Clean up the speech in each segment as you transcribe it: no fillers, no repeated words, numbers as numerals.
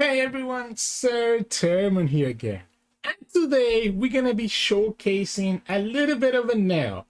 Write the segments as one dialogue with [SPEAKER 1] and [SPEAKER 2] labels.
[SPEAKER 1] Hey everyone, Sirturmund here again. And today we're gonna be showcasing a little bit of Enel.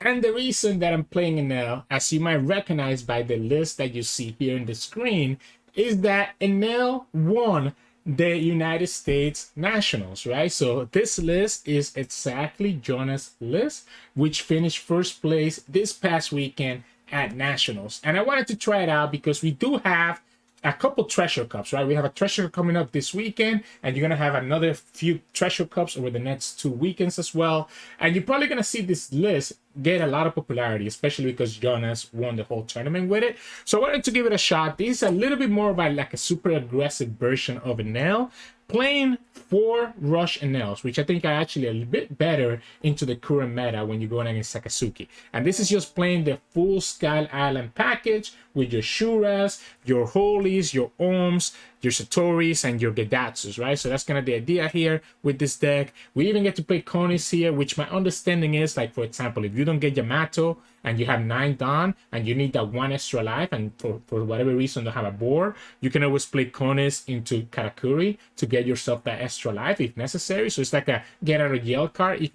[SPEAKER 1] And the reason that I'm playing Enel, as you might recognize by the list that you see here in the screen, is that Enel won the United States Nationals, right? So this list is exactly Yonas' list, which finished first place this past weekend at Nationals. And I wanted to try it out because we do have a couple treasure cups, right? We have a treasure coming up this weekend, and you're gonna have another few treasure cups over the next 2 weekends as well. And you're probably gonna see this list get a lot of popularity, especially because Yonas won the whole tournament with it. So I wanted to give it a shot. This is a little bit more about like a super aggressive version of Enel, playing 4 rush Enels, which I think are actually a little bit better into the current meta when you're going against Sakazuki. And this is just playing the full Sky Island package with your Shuras, your Hollies, your Ohms, your Satoris, and your Gedatsus, right? So that's kind of the idea here with this deck. We even get to play Conis here, which my understanding is, like, for example, if you don't get Yamato and you have 9 Dawn and you need that 1 extra life, and for whatever reason don't have a board, you can always play Conis into Katakuri to get yourself that extra life if necessary. So it's like a get out of jail card if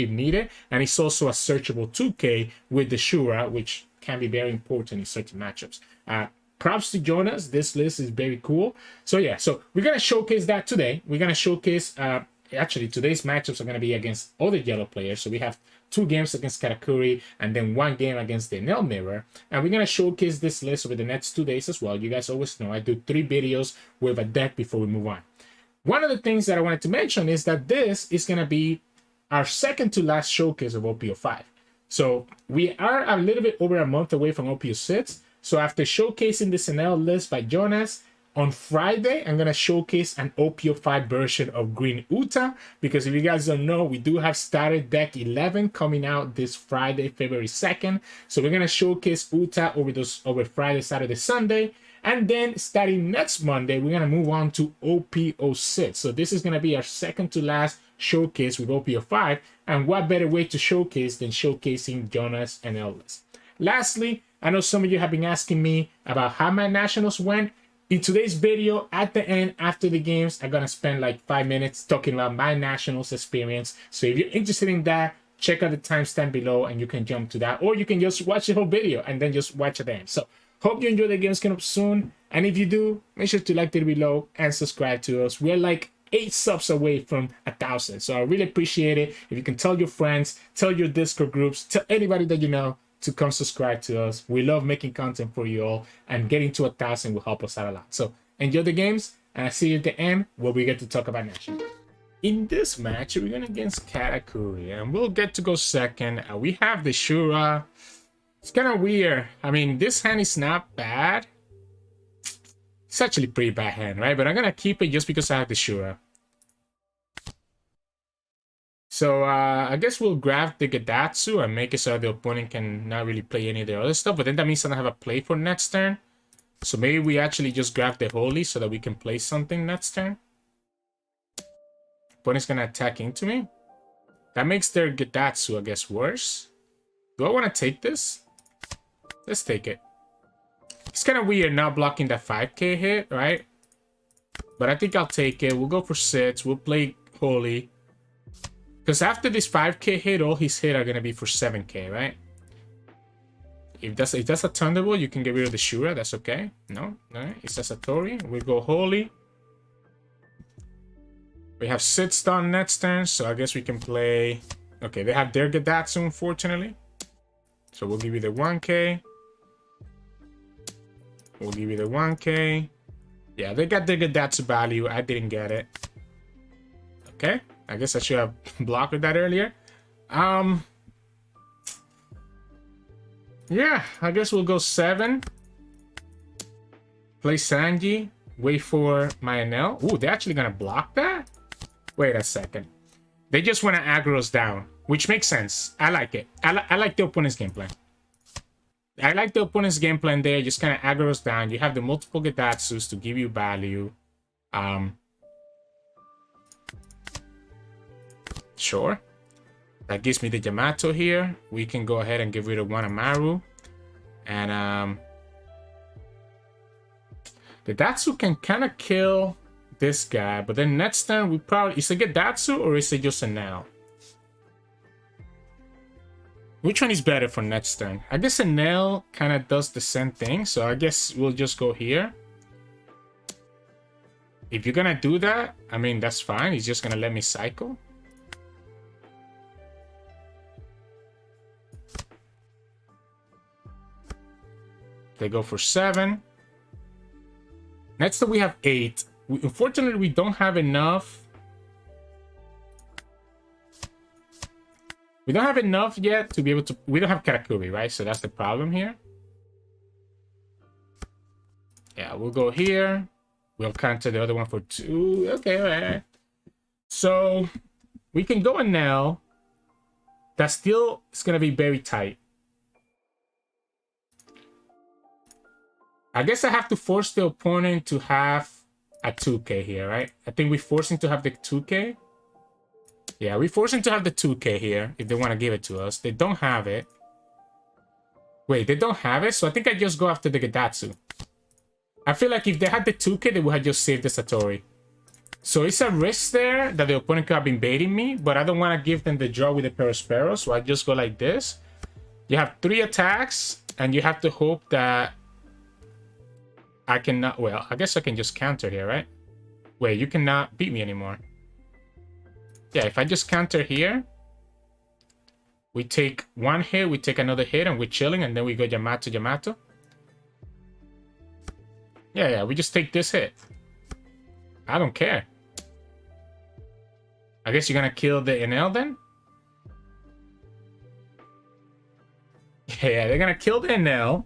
[SPEAKER 1] needed. And it's also a searchable 2K with the Shura, which can be very important in certain matchups. Props to Yonas. This list is very cool. So yeah, so we're gonna showcase that today. We're gonna showcase actually today's matchups are gonna be against other yellow players. So we have 2 games against Katakuri and then 1 game against the Enel Mirror. And we're gonna showcase this list over the next 2 days as well. You guys always know I do 3 videos with a deck before we move on. One of the things that I wanted to mention is that this is gonna be our second to last showcase of OP05. So we are a little bit over a month away from OP06. So after showcasing this Enel list by Yonas, on Friday, I'm going to showcase an OP05 version of Green Uta, because if you guys don't know, we do have started deck 11 coming out this Friday, February 2nd. So we're going to showcase Uta over Friday, Saturday, Sunday. And then starting next Monday, we're going to move on to OP06. So this is going to be our second to last showcase with OP05. And what better way to showcase than showcasing Yonas and Enel list. Lastly, I know some of you have been asking me about how my nationals went. In today's video, at the end, after the games, I'm going to spend like 5 minutes talking about my nationals experience. So if you're interested in that, check out the timestamp below and you can jump to that. Or you can just watch the whole video and then just watch at the end. So hope you enjoy the games coming up soon. And if you do, make sure to like the video and subscribe to us. We're like 8 subs away from 1,000. So I really appreciate it. If you can tell your friends, tell your Discord groups, tell anybody that you know to come subscribe to us. We love making content for you all, and getting to 1,000 will help us out a lot. So enjoy the games, and I'll see you at the end where we get to talk about nationals. In this match, we're going against Katakuri, and we'll get to go second. We have the Shura. It's kind of weird. I mean, this hand is not bad. It's actually a pretty bad hand, right? But I'm going to keep it just because I have the Shura. So I guess we'll grab the Gedatsu and make it so the opponent can not really play any of the other stuff. But then that means I don't have a play for next turn. So maybe we actually just grab the Holy so that we can play something next turn. Opponent's going to attack into me. That makes their Gedatsu, I guess, worse. Do I want to take this? Let's take it. It's kind of weird not blocking that 5k hit, right? But I think I'll take it. We'll go for 6. We'll play Holy. Because after this 5k hit, all his hit are going to be for 7k, right? If that's a Thunderbolt, you can get rid of the Shura. That's okay. No, alright. It's a Satori. We'll go Holy. We have 6 done next turn, so I guess we can play... Okay, they have their Gedatsu, unfortunately. So we'll give you the 1k. We'll give you the 1k. Yeah, they got their Gedatsu value. I didn't get it. Okay. I guess I should have blocked that earlier. Yeah, I guess we'll go 7. Play Sanji. Wait for my Enel. Ooh, they're actually gonna block that? Wait a second. They just want to aggro us down, which makes sense. I like it. I like the opponent's game plan. I like the opponent's game plan there. Just kind of aggro us down. You have the multiple Gedatsus to give you value. Sure. That gives me the Yamato here. We can go ahead and get rid of 1 Amaru. And the Gedatsu can kind of kill this guy, but then next turn we probably... Is it Gedatsu or is it just Enel? Which one is better for next turn? I guess Enel kind of does the same thing, so I guess we'll just go here. If you're gonna do that, I mean, that's fine. He's just gonna let me cycle. They go for 7. Next turn we have 8. Unfortunately, we don't have enough. We don't have enough yet to be able to... We don't have Katakuri, right? So that's the problem here. Yeah, we'll go here. We'll counter the other one for 2. Okay, all right. So we can go Enel. That still is going to be very tight. I guess I have to force the opponent to have a 2K here, right? I think we force him to have the 2K. Yeah, we force him to have the 2K here if they want to give it to us. They don't have it. Wait, they don't have it? So I think I just go after the Gedatsu. I feel like if they had the 2K, they would have just saved the Satori. So it's a risk there that the opponent could have been baiting me, but I don't want to give them the draw with the Perospero, so I just go like this. You have 3 attacks, and you have to hope that I cannot... Well, I guess I can just counter here, right? Wait, you cannot beat me anymore. Yeah, if I just counter here, we take 1 hit, we take another hit, and we're chilling, and then we go Yamato, Yamato. Yeah, we just take this hit. I don't care. I guess you're gonna kill the Enel then? Yeah, they're gonna kill the Enel.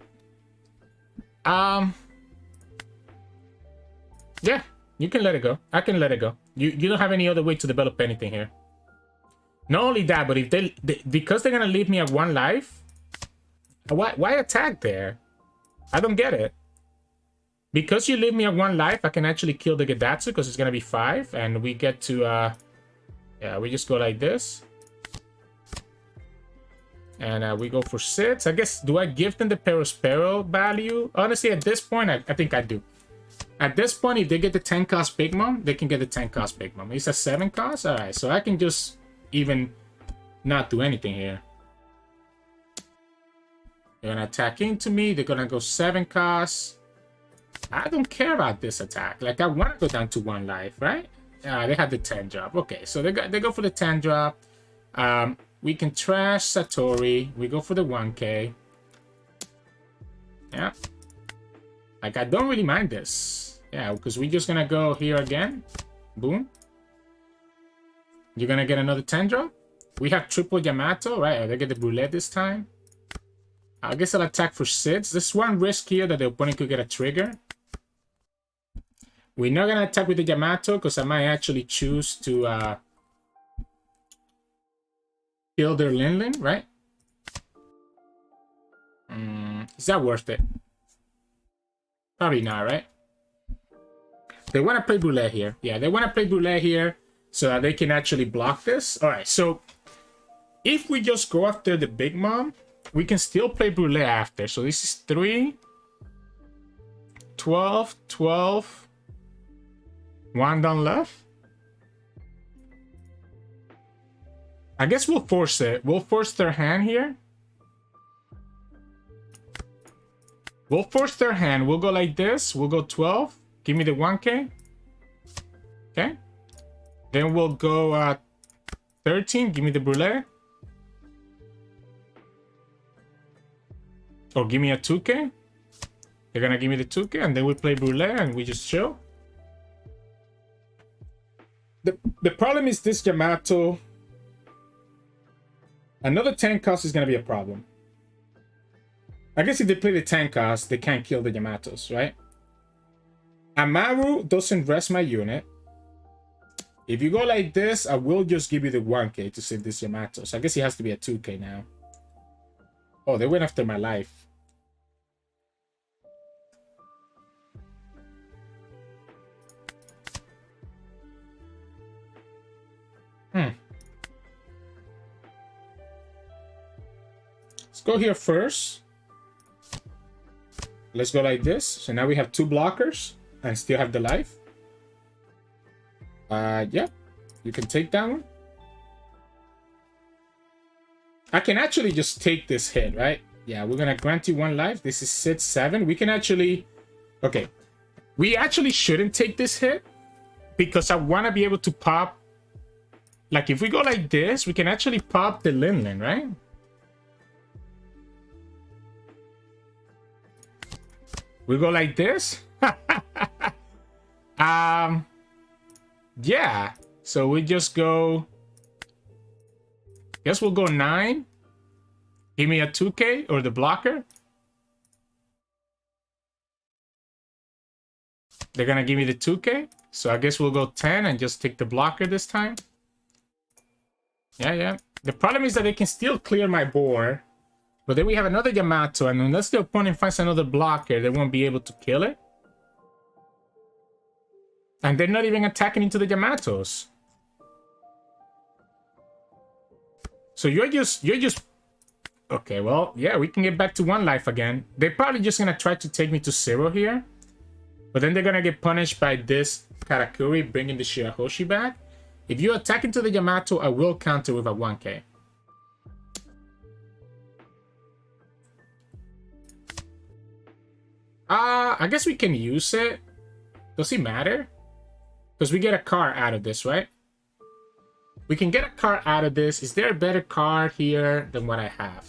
[SPEAKER 1] Yeah, you can let it go. I can let it go. You don't have any other way to develop anything here. Not only that, but if they because they're gonna leave me at 1 life, why attack there? I don't get it. Because you leave me at 1 life, I can actually kill the Gedatsu because it's gonna be 5, and we get to yeah, we just go like this. And we go for 6. I guess, do I give them the Perospero value? Honestly, at this point, I think I do. At this point, if they get the 10 cost Big Mom, they can get the 10 cost Big Mom. It's a 7 cost? Alright, so I can just even not do anything here. They're gonna attack into me. They're gonna go 7 costs. I don't care about this attack. Like, I want to go down to 1 life, right? They have the 10 drop. Okay, so they go for the 10 drop. We can trash Satori. We go for the 1K. Yeah. Like, I don't really mind this. Yeah, because we're just going to go here again. Boom. You're going to get another 10 drop. We have triple Yamato, right? They get the Brulee this time. I guess I'll attack for 6. There's one risk here that the opponent could get a trigger. We're not going to attack with the Yamato because I might actually choose to kill their Lin, right? Is that worth it? Probably not, right? They want to play Brulee here. Yeah, they want to play Brulee here so that they can actually block this. All right, so if we just go after the Big Mom, we can still play Brulee after. So this is 3, 12, 12. 1 down left. I guess we'll force it. We'll force their hand here. We'll force their hand. We'll go like this. We'll go 12. Give me the 1K. Okay. Then we'll go 13. Give me the Brulee. Or give me a 2K. They're gonna give me the 2K, and then we play Brulee and we just chill. The problem is this Yamato. Another 10 cost is going to be a problem. I guess if they play the 10 cost, they can't kill the Yamatos, right? Amaru doesn't rest my unit. If you go like this, I will just give you the 1K to save this Yamato. So I guess he has to be a 2K now. Oh, they went after my life. Let's go here first. Let's go like this. So now we have 2 blockers and still have the life. Yeah, you can take that one. I can actually just take this hit, right? Yeah, we're gonna grant you 1 life. This is Sid 7. We can actually... Okay. We actually shouldn't take this hit because I want to be able to pop... Like, if we go like this, we can actually pop the Linlin, right? We go like this. Yeah. So we just go... Guess we'll go 9. Give me a 2K or the blocker. They're gonna give me the 2K. So I guess we'll go 10 and just take the blocker this time. Yeah. The problem is that they can still clear my board. But then we have another Yamato, and unless the opponent finds another blocker, they won't be able to kill it. And they're not even attacking into the Yamatos. So you're just... Okay, well, yeah, we can get back to 1 life again. They're probably just gonna try to take me to 0 here. But then they're gonna get punished by this Katakuri, bringing the Shirahoshi back. If you attack into the Yamato, I will counter with a 1K. I guess we can use it. Does it matter? Because we get a card out of this, right? We can get a card out of this. Is there a better card here than what I have?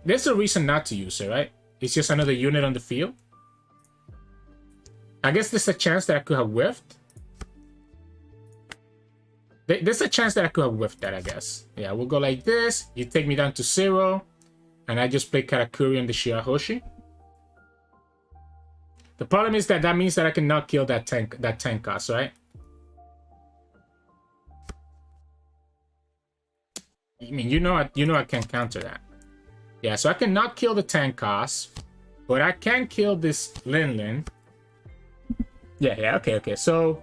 [SPEAKER 1] There's a reason not to use it, right? It's just another unit on the field. I guess there's a chance that I could have whiffed. There's a chance that I could have whiffed that, I guess. Yeah, we'll go like this. You take me down to 0. And I just play Katakuri on the Shirahoshi. The problem is that means that I cannot kill that tank cost, right? I mean, you know I can counter that. Yeah, so I cannot kill the tank cost, but I can kill this Linlin. Yeah, okay. So,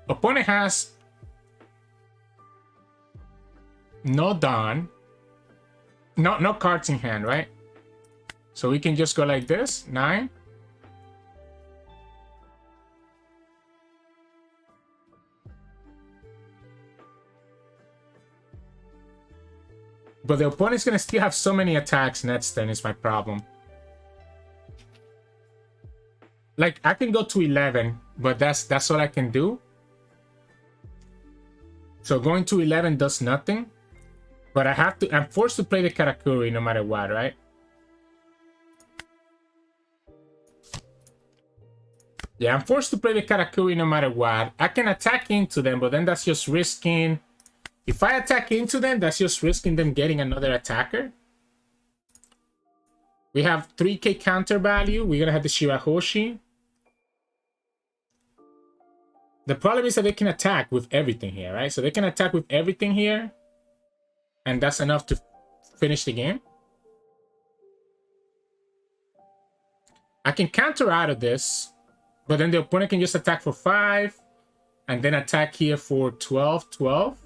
[SPEAKER 1] opponent has no Dawn. No cards in hand, right? So we can just go like this, 9. But the opponent's gonna still have so many attacks next turn is my problem. Like, I can go to 11, but that's all I can do. So going to 11 does nothing. But I'm forced to play the Katakuri no matter what, right? Yeah, I'm forced to play the Katakuri no matter what. I can attack into them, but then that's just risking... If I attack into them, that's just risking them getting another attacker. We have 3K counter value. We're gonna have the Shirahoshi. The problem is that they can attack with everything here, right? So they can attack with everything here. And that's enough to finish the game. I can counter out of this, but then the opponent can just attack for 5 and then attack here for 12.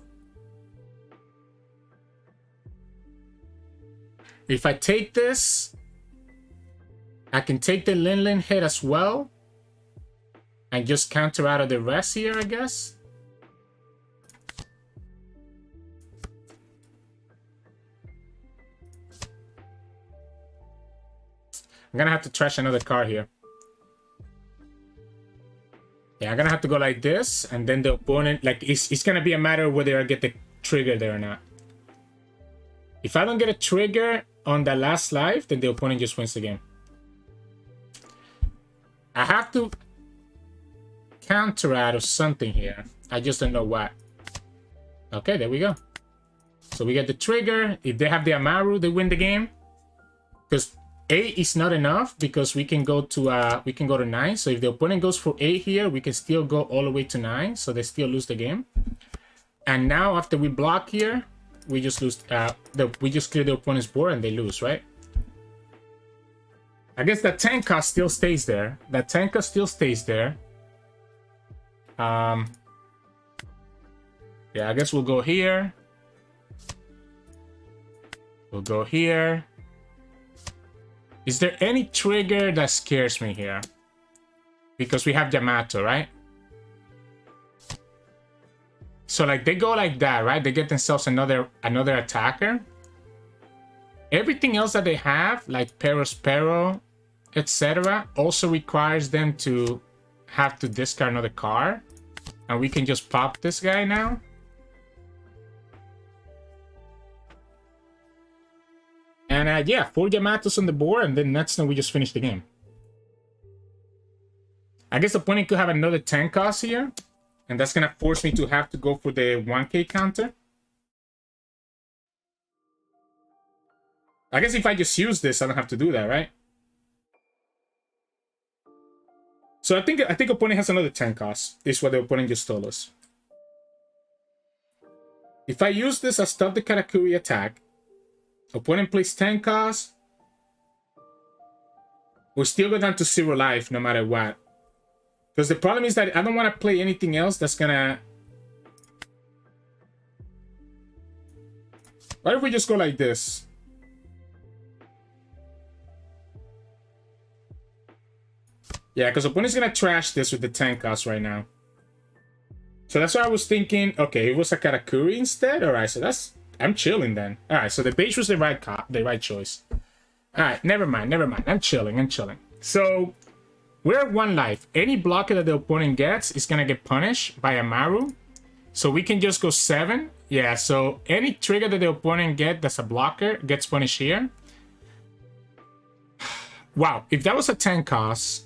[SPEAKER 1] If I take this, I can take the Linlin hit as well and just counter out of the rest here, I guess. I'm gonna have to trash another card here. Yeah, I'm gonna have to go like this, and then the opponent, like, it's gonna be a matter of whether I get the trigger there or not. If I don't get a trigger on the last life, then the opponent just wins the game. I have to counter out of something here. I just don't know what. Okay, there we go. So we get the trigger. If they have the Amaru, they win the game. Because 8 is not enough, because we can go to 9. So if the opponent goes for 8 here, we can still go all the way to 9. So they still lose the game. And now after we block here, we just lose. We just clear the opponent's board and they lose, right? I guess that tank cost still stays there. That tank cost still stays there. Yeah, I guess we'll go here. We'll go here. Is there any trigger that scares me here? because we have Yamato, right? So like they go like that, right? They get themselves another attacker. Everything else that they have, like Pero, etc., also requires them to have to discard another card. And we can just pop this guy now. And yeah, 4 Yamatos on the board, and then that's when we just finish the game. I guess the opponent could have another 10 cost here, and that's gonna force me to have to go for the 1k counter. I guess if I just use this, I don't have to do that, right? So I think opponent has another 10 cost, is what the opponent just told us. If I use this, I stop the Katakuri attack. Opponent plays 10 cost. We'll still go down to 0 life no matter what. Because the problem is that I don't want to play anything else that's gonna... What if we just go like this? Yeah, because opponent's gonna trash this with the 10 cost right now. So that's why I was thinking, okay, it was a Katakuri instead. Alright, so that's... I'm chilling then. Alright, so the Bege was the right choice. Alright, never mind. I'm chilling. So we're at 1 life. Any blocker that the opponent gets is gonna get punished by Amaru. So we can just go 7. Yeah, so any trigger that the opponent gets that's a blocker gets punished here. Wow, if that was a 10 cost,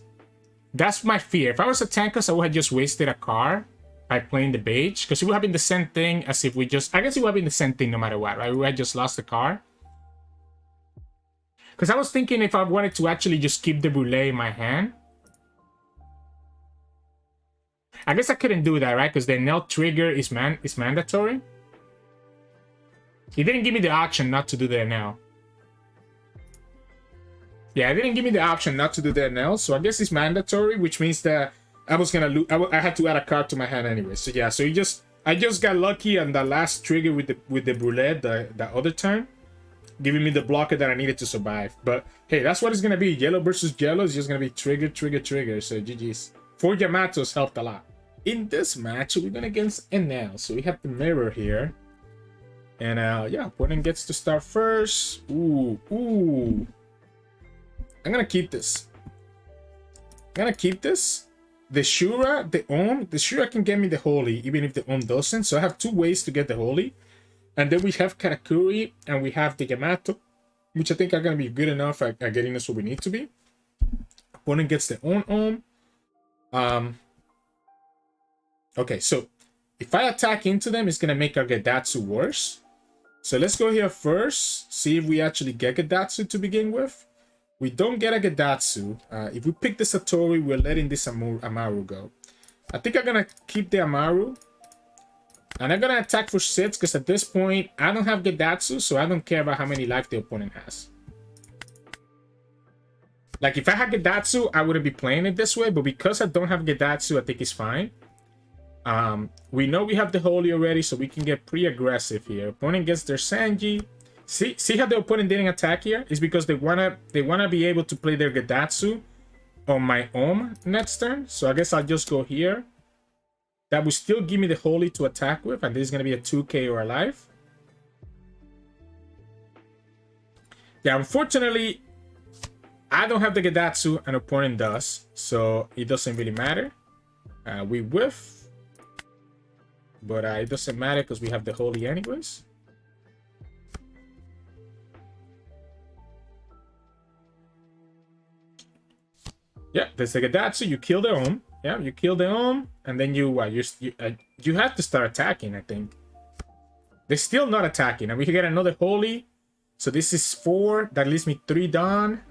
[SPEAKER 1] that's my fear. If I was a 10 cost, I would have just wasted a card by playing the Bege, because it would have been the same thing as if we just... I guess it would have been the same thing no matter what, right? We had just lost the card. Because I was thinking if I wanted to actually just keep the Brulee in my hand. I guess I couldn't do that, right? Because the Enel trigger is mandatory. He didn't give me the option not to do the Enel. Yeah, it didn't give me the option not to do the Enel, so I guess it's mandatory, which means that I was gonna lose. I had to add a card to my hand anyway. So yeah, so I just got lucky on the last trigger with the Brulee, the other turn, giving me the blocker that I needed to survive. But hey, that's what it's gonna be. Yellow versus yellow is just gonna be trigger. So GG's. 4 Yamatos helped a lot. In this match, we're going against Enel. So we have the mirror here. And yeah, opponent gets to start first. Ooh. I'm gonna keep this. The Shura, the Ohm. The Shura can get me the Holly, even if the Ohm doesn't. So I have 2 ways to get the Holly. And then we have Katakuri, and we have the Yamato, which I think are gonna be good enough at getting us where we need to be. Opponent gets the Ohm. Okay, so if I attack into them, it's gonna make our Gedatsu worse. So let's go here first, see if we actually get Gedatsu to begin with. We don't get a Gedatsu. If we pick the Satori, we're letting this Amaru go. I think I'm gonna keep the Amaru. And I'm gonna attack for 6, because at this point, I don't have Gedatsu, so I don't care about how many life the opponent has. Like, if I had Gedatsu, I wouldn't be playing it this way, but because I don't have Gedatsu, I think it's fine. We know we have the Holy already, so we can get pretty aggressive here. Opponent gets their Sanji. See how the opponent didn't attack here? It's because they wanna be able to play their Gedatsu on my Ohm next turn. So I guess I'll just go here. That will still give me the Holy to attack with, and this is gonna be a 2k or a life. Yeah, unfortunately, I don't have the Gedatsu, and opponent does, so it doesn't really matter. We whiff. But it doesn't matter because we have the Holy anyways. Yeah, there's the Gedatsu. You kill the Ohm. Yeah, you kill the Ohm. And then you have to start attacking, I think. They're still not attacking. And we can get another Holy. So this is 4. That leaves me 3 down.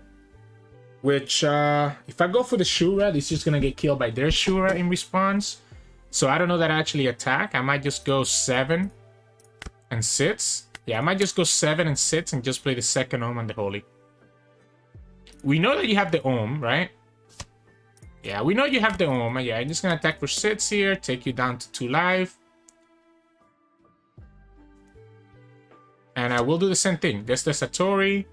[SPEAKER 1] Which, if I go for the Shura, this is going to get killed by their Shura in response. So I don't know that I actually attack. I might just go 7 and sits. Yeah, I might just go 7 and sits and just play the second Ohm on the Holy. We know that you have the Ohm, right? Yeah, we know you have the Ohm. Yeah, I'm just going to attack for sits here. Take you down to 2 life. And I will do the same thing. There's the Satori.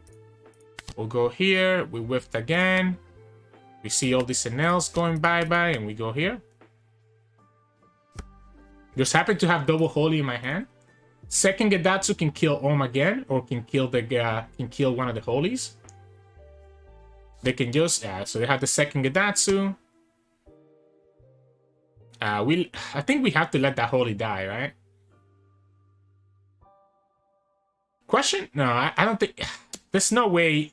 [SPEAKER 1] We'll go here. We whiffed again. We see all these Enels going bye-bye, and we go here. Just happen to have double Holly in my hand. Second Gedatsu can kill Ohm again, or can kill one of the Holies. They can just so they have the second Gedatsu. I think we have to let that Holy die, right? Question? No, I don't think. There's no way.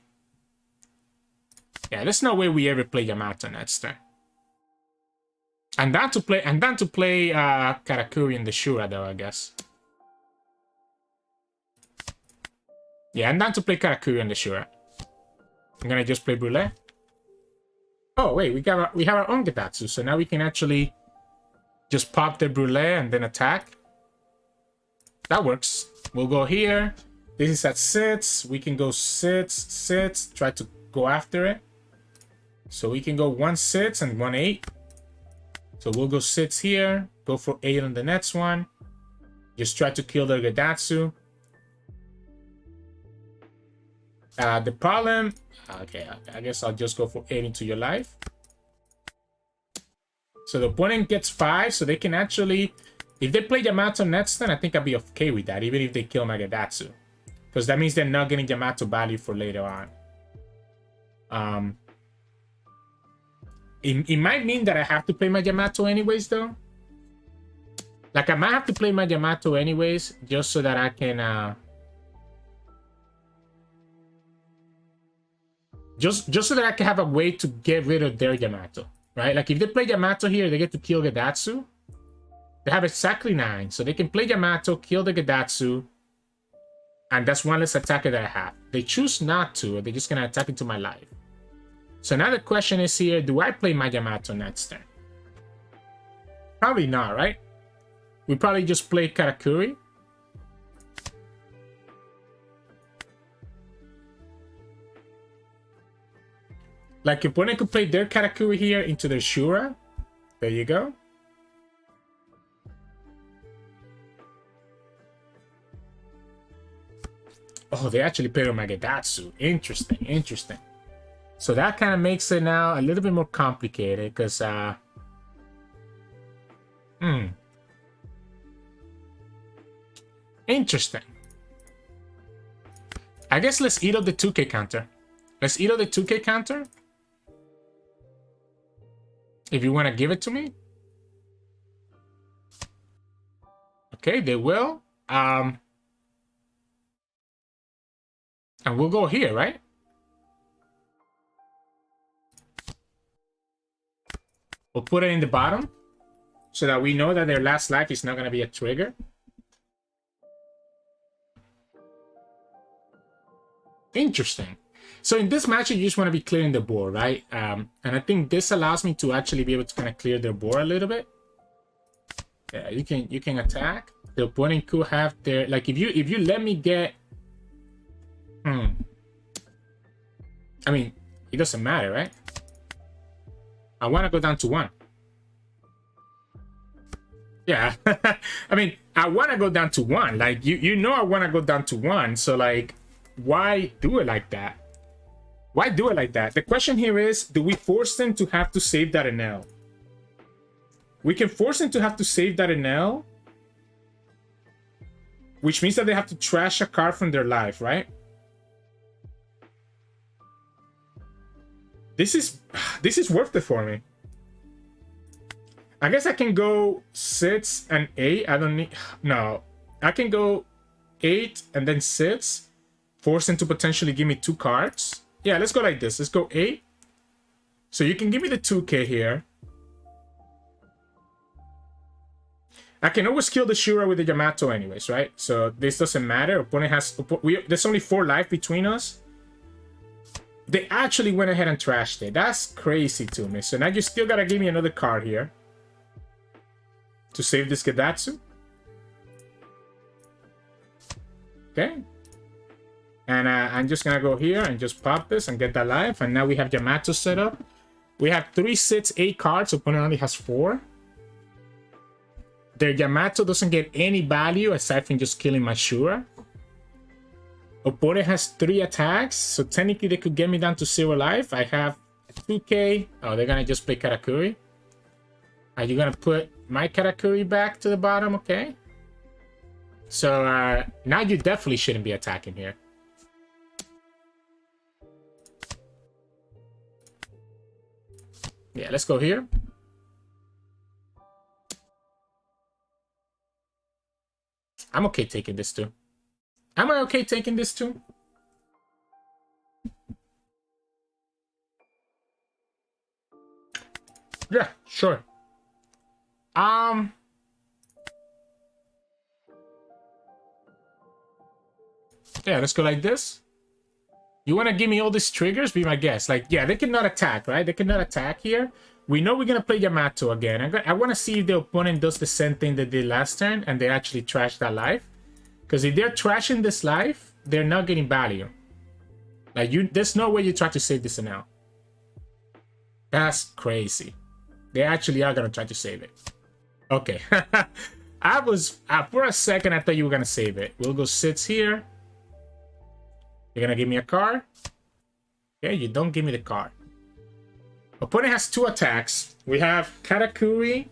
[SPEAKER 1] Yeah, there's no way we ever play Yamato next turn. And down to play Katakuri in the Shura though, I guess. Yeah, I'm down to play Katakuri in the Shura. I'm gonna just play Brulee. Oh wait, we have our own Gedatsu, so now we can actually just pop the Brulee and then attack. That works. We'll go here. This is at 6. We can go 6, try to go after it. So we can go 1, 6 and 1, 8. So we'll go 6 here, go for 8 on the next one. Just try to kill the Gedatsu. The problem... Okay, I guess I'll just go for 8 into your life. So the opponent gets 5, so they can actually... If they play Yamato next turn, I think I'll be okay with that, even if they kill my Gedatsu. Because that means they're not getting Yamato value for later on. It might mean that I have to play my Yamato anyways, though. Like, I might have to play my Yamato anyways, just so that I can... Just so that I can have a way to get rid of their Yamato, right? Like, if they play Yamato here, they get to kill Gedatsu. They have exactly 9, so they can play Yamato, kill the Gedatsu, and that's one less attacker that I have. They choose not to, or they're just gonna attack into my life. So now the question is here, do I play my Yamato next turn? Probably not, right? We probably just play Katakuri. Like, your opponent could play their Katakuri here into their Shura. There you go. Oh, they actually played on my Gedatsu. Interesting, interesting. So that kind of makes it now a little bit more complicated, because, Interesting. I guess let's eat up the 2K counter. Let's eat up the 2K counter. If you want to give it to me. Okay, they will. And we'll go here, right? We'll put it in the bottom so that we know that their last life is not going to be a trigger. Interesting. So in this match, you just want to be clearing the board, right? And I think this allows me to actually be able to kind of clear their board a little bit. Yeah, you can attack. The opponent could have their, like, if you let me get, I mean, it doesn't matter, right? I want to go down to 1. Yeah, I mean, I want to go down to 1. Like, you know, I want to go down to 1. So, like, why do it like that? Why do it like that? The question here is, do we force them to have to save that Enel? We can force them to have to save that Enel, which means that they have to trash a card from their life, right? This is worth it for me. I guess I can go 6 and 8. I don't need... No. I can go 8 and then 6. Force them to potentially give me 2 cards. Yeah, let's go like this. Let's go 8. So you can give me the 2K here. I can always kill the Shura with the Yamato anyways, right? So this doesn't matter. Opponent has... There's only 4 life between us. They actually went ahead and trashed it. That's crazy to me. So now you still gotta give me another card here to save this Gedatsu. Okay. And I'm just gonna go here and just pop this and get that life. And now we have Yamato set up. We have 3, 6, 8 cards. Opponent only has 4. Their Yamato doesn't get any value aside from just killing my Shura. Opponent has 3 attacks, so technically they could get me down to 0 life. I have 2K. Oh, they're gonna just play Katakuri. Are you gonna put my Katakuri back to the bottom? Okay. So now you definitely shouldn't be attacking here. Yeah, let's go here. I'm okay taking this too. Am I okay taking this too? Yeah, sure. Yeah, let's go like this. You want to give me all these triggers? Be my guest. Like, yeah, they cannot attack, right? They cannot attack here. We know we're going to play Yamato again. I want to see if the opponent does the same thing they did last turn and they actually trash that life. Because if they're trashing this life, they're not getting value. Like, there's no way you try to save this Enel. That's crazy. They actually are going to try to save it. Okay. For a second, I thought you were going to save it. We'll go sits here. You're going to give me a card? Okay, you don't give me the card. Opponent has 2 attacks. We have Katakuri.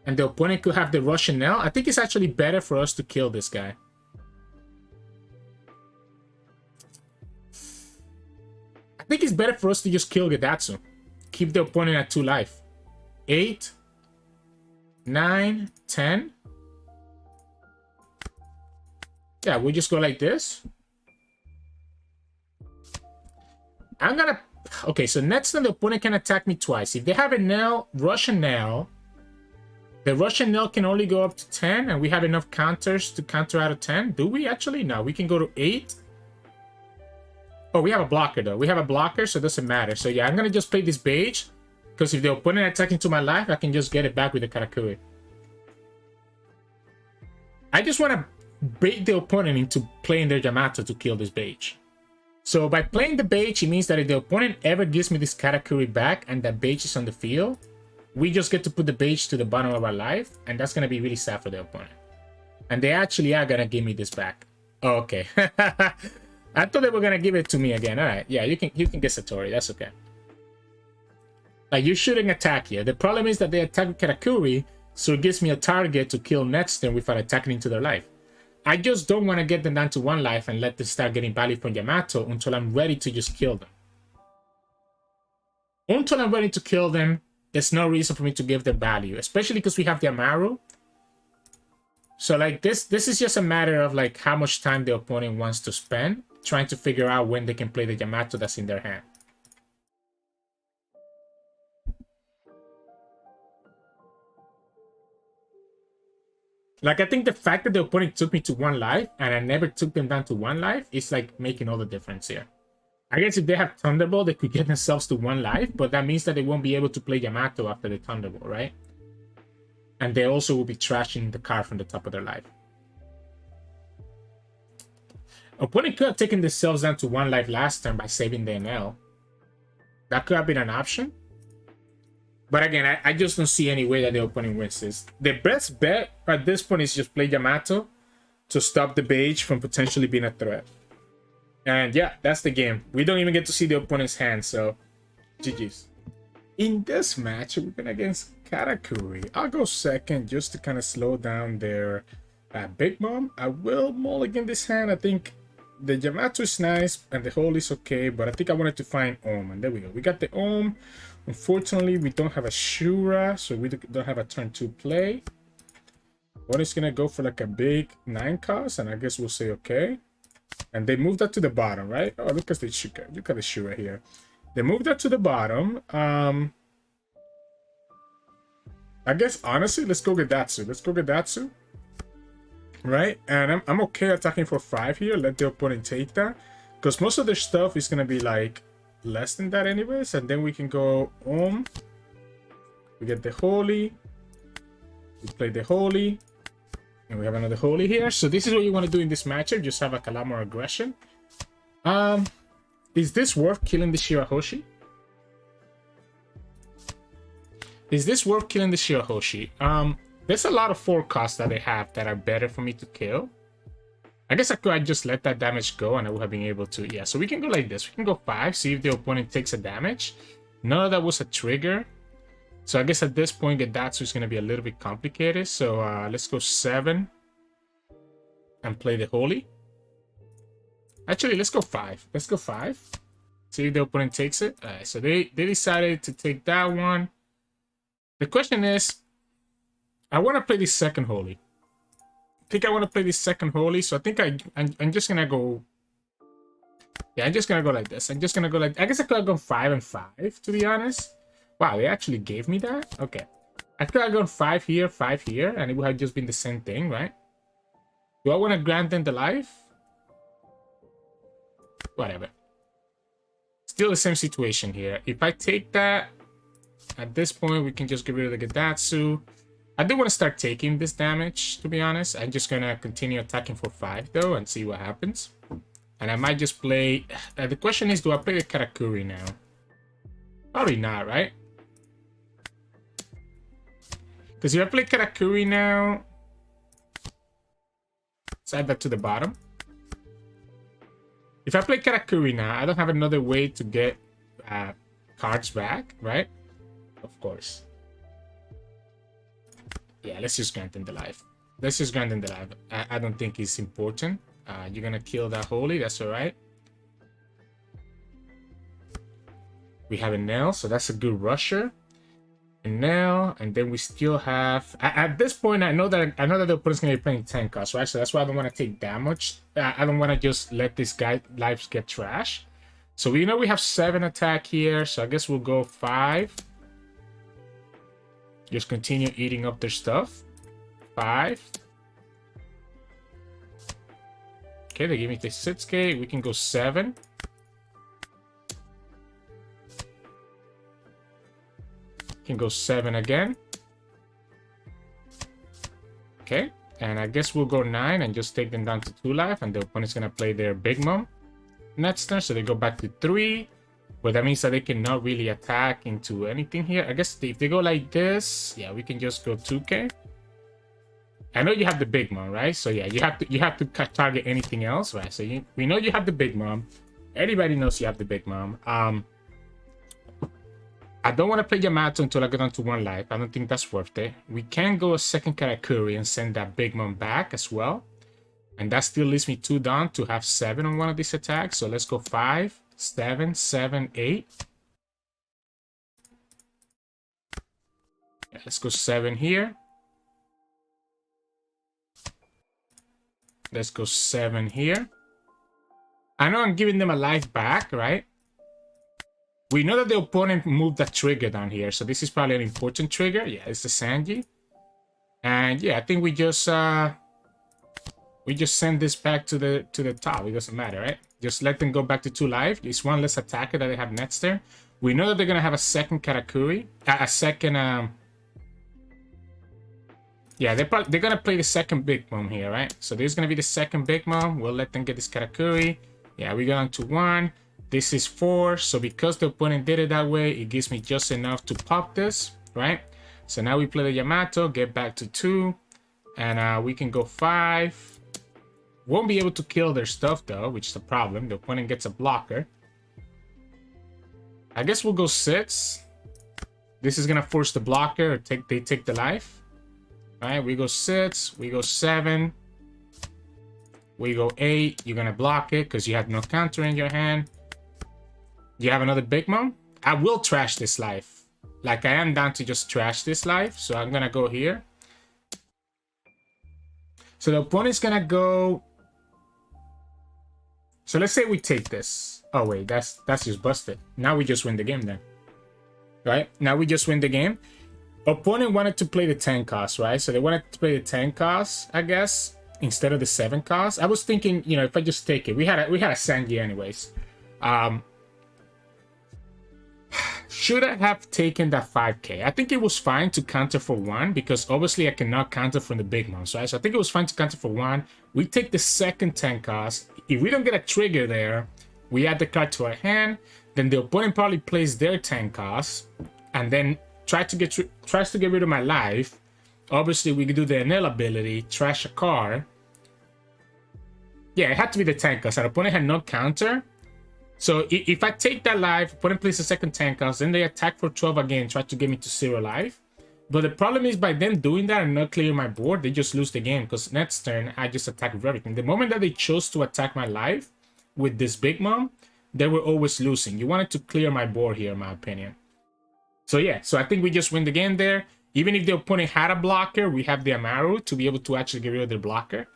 [SPEAKER 1] And the opponent could have the Russian Enel. I think it's actually better for us to kill this guy. I think it's better for us to just kill Gedatsu. Keep the opponent at 2 life. 8, 9, 10. Yeah, we just go like this. I'm gonna... Okay, so next time the opponent can attack me twice. If they have a Enel, Russian Enel, the Russian Enel can only go up to 10, and we have enough counters to counter out of 10. Do we actually? No, we can go to 8. Oh, we have a blocker, though. We have a blocker, so it doesn't matter. So, yeah, I'm gonna just play this Bege, because if the opponent attacks into my life, I can just get it back with the Katakuri. I just want to bait the opponent into playing their Yamato to kill this Bege. So by playing the Bege, it means that if the opponent ever gives me this Katakuri back and that Bege is on the field, we just get to put the Bege to the bottom of our life, and that's going to be really sad for the opponent. And they actually are going to give me this back. Oh, okay. I thought they were going to give it to me again. All right. Yeah, you can get Satori. That's okay. Like, you shouldn't attack here. The problem is that they attack with Katakuri, so it gives me a target to kill next turn without attacking into their life. I just don't want to get them down to 1 life and let them start getting value from Yamato until I'm ready to just kill them. Until I'm ready to kill them, there's no reason for me to give them value, especially because we have the Amaru. So like this is just a matter of like how much time the opponent wants to spend trying to figure out when they can play the Yamato that's in their hand. Like, I think the fact that the opponent took me to 1 life and I never took them down to 1 life is like making all the difference here. I guess if they have Thunderbolt, they could get themselves to 1 life, but that means that they won't be able to play Yamato after the Thunderbolt, right? And they also will be trashing the card from the top of their life. Opponent could have taken themselves down to 1 life last turn by saving the Enel. That could have been an option. But again, I just don't see any way that the opponent wins this. The best bet at this point is just play Yamato to stop the Bege from potentially being a threat. And yeah, that's the game. We don't even get to see the opponent's hand, so GG's. In this match, we're going against Katakuri. I'll go second just to kind of slow down their Big Mom. I will mulligan this hand. I think the Yamato is nice and the Holly is okay, but I think I wanted to find Ohm. And there we go. We got the Ohm. Unfortunately, we don't have a Shura, so we don't have a turn 2 play. One is going to go for like a big 9 cost, and I guess we'll say okay. And they moved that to the bottom, right? Oh, look at the Shura. Look at the Shura here. They moved that to the bottom. I guess, honestly, let's go Gedatsu. Let's go Gedatsu. Right? And I'm okay attacking for 5 here. Let the opponent take that. Because most of their stuff is going to be like less than that anyways, and then we can go Ohm. We get the Holy. We play the Holy. And we have another Holy here. So this is what you want to do in this matchup. Just have like a lot more aggression. Is this worth killing the Shirahoshi? Is this worth killing the Shirahoshi? There's a lot of 4 costs that they have that are better for me to kill. I guess I could just let that damage go and I would have been able to. Yeah, so we can go like this. We can go 5, see if the opponent takes a damage. None of that was a trigger. So I guess at this point, Gedatsu is going to be a little bit complicated. So let's go 7 and play the Holly. Actually, let's go 5. Let's go 5. See if the opponent takes it. All right, so they decided to take that one. The question is, I want to play this second Holly. I think I want to play this second Holly, so I think I'm just gonna go. Yeah, I'm just gonna go like this. I'm just gonna go like. I guess I could have gone 5 and 5, to be honest. Wow, they actually gave me that. Okay, I could have gone 5 here, 5 here, and it would have just been the same thing, right? Do I want to grant them the life? Whatever. Still the same situation here. If I take that, at this point we can just get rid of the Gedatsu. I do want to start taking this damage, to be honest. I'm just going to continue attacking for 5, though, and see what happens. And I might just play... the question is, do I play the Katakuri now? Probably not, right? Because if I play Katakuri now... Let's add that to the bottom. If I play Katakuri now, I don't have another way to get cards back, right? Of course. Yeah, let's just grant him the life. Let's just grant him the life. I don't think it's important. You're gonna kill that Holly, that's alright. We have Enel, so that's a good rusher. Enel, and then we still have... At this point, I know that the opponent's gonna be playing 10 costs, right? So that's why I don't want to take damage. I don't want to just let this guy lives get trash. So we know we have 7 attack here, so I guess we'll go 5. Just continue eating up their stuff. 5. Okay, they give me the 6k. We can go 7. Can go 7 again. Okay, and I guess we'll go 9 and just take them down to 2 life, and the opponent's gonna play their Big Mom next turn, so they go back to 3. But that means that they cannot really attack into anything here. I guess if they go like this, yeah, we can just go 2k. I know you have the Big Mom, right? So yeah, you have to target anything else, right? So we know you have the Big Mom. Everybody knows you have the Big Mom. I don't want to play Yamato until I get down to 1 life. I don't think that's worth it. We can go a second Katakuri and send that Big Mom back as well. And that still leaves me 2 down to have 7 on one of these attacks. So let's go 5, 7, 7, 8. Yeah, let's go 7 here. Let's go 7 here. I know I'm giving them a life back, right? We know that the opponent moved that trigger down here, so this is probably an important trigger. Yeah, it's the Sanji. And yeah, I think we just send this back to the top. It doesn't matter, right? Just let them go back to 2 life. It's 1 less attacker that they have next turn. We know that they're gonna have a second Katakuri, a second yeah, they're gonna play the second Big Mom here, right? So there's gonna be the second Big Mom. We'll let them get this Katakuri. Yeah, we go down to 1. This is 4, so because the opponent did it that way, it gives me just enough to pop this, right? So now we play the Yamato, get back to 2, and we can go 5. Won't be able to kill their stuff though, which is the problem. The opponent gets a blocker. I guess we'll go 6. This is gonna force the blocker, or they take the life. All right, we go 6, we go 7, we go 8. You're gonna block it because you have no counter in your hand. You have another Big Mom? I will trash this life. Like, I am down to just trash this life. So I'm gonna go here. So the opponent's gonna go... So let's say we take this. Oh wait, that's just busted. Now we just win the game then. Right? Now we just win the game. Opponent wanted to play the 10 cost, right? So they wanted to play the 10 cost, I guess, instead of the 7 cost. I was thinking, you know, if I just take it. We had a Sanji anyways. Should I have taken that 5k? I think it was fine to counter for 1 because obviously I cannot counter from the Big Moms, right? So I think it was fine to counter for 1. We take the second 10 cost. If we don't get a trigger there, we add the card to our hand. Then the opponent probably plays their 10 cost and then tries to get rid of my life. Obviously, we can do the Enel ability, trash a card. Yeah, it had to be the 10 because our opponent had no counter. So if I take that life, opponent plays a second 10 counts, then they attack for 12 again, try to get me to 0 life. But the problem is by them doing that and not clearing my board, they just lose the game because next turn I just attack with everything. The moment that they chose to attack my life with this Big Mom, they were always losing. You wanted to clear my board here, in my opinion. So yeah, so I think we just win the game there. Even if the opponent had a blocker, we have the Amaru to be able to actually get rid of their blocker.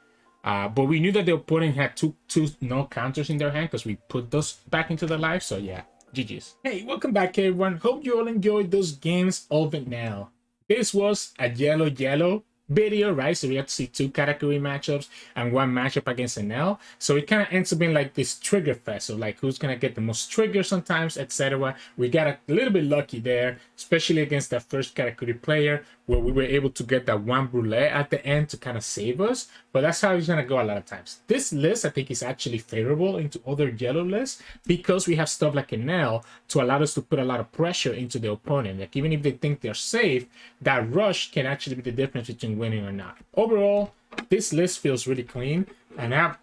[SPEAKER 1] But we knew that the opponent had two no counters in their hand because we put those back into the life. So yeah, GG's. Hey, welcome back everyone. Hope you all enjoyed those games of Enel. This was a yellow video, right? So we have to see 2 Katakuri matchups and 1 matchup against Enel. So it kind of ends up being like this trigger fest of like who's gonna get the most triggers sometimes, etc. We got a little bit lucky there, especially against that first Katakuri player where we were able to get that 1 Brulee at the end to kind of save us. But that's how it's gonna go a lot of times. This list I think is actually favorable into other yellow lists because we have stuff like Enel to allow us to put a lot of pressure into the opponent. Like even if they think they're safe, that rush can actually be the difference between winning or not. Overall, this list feels really clean, and I'm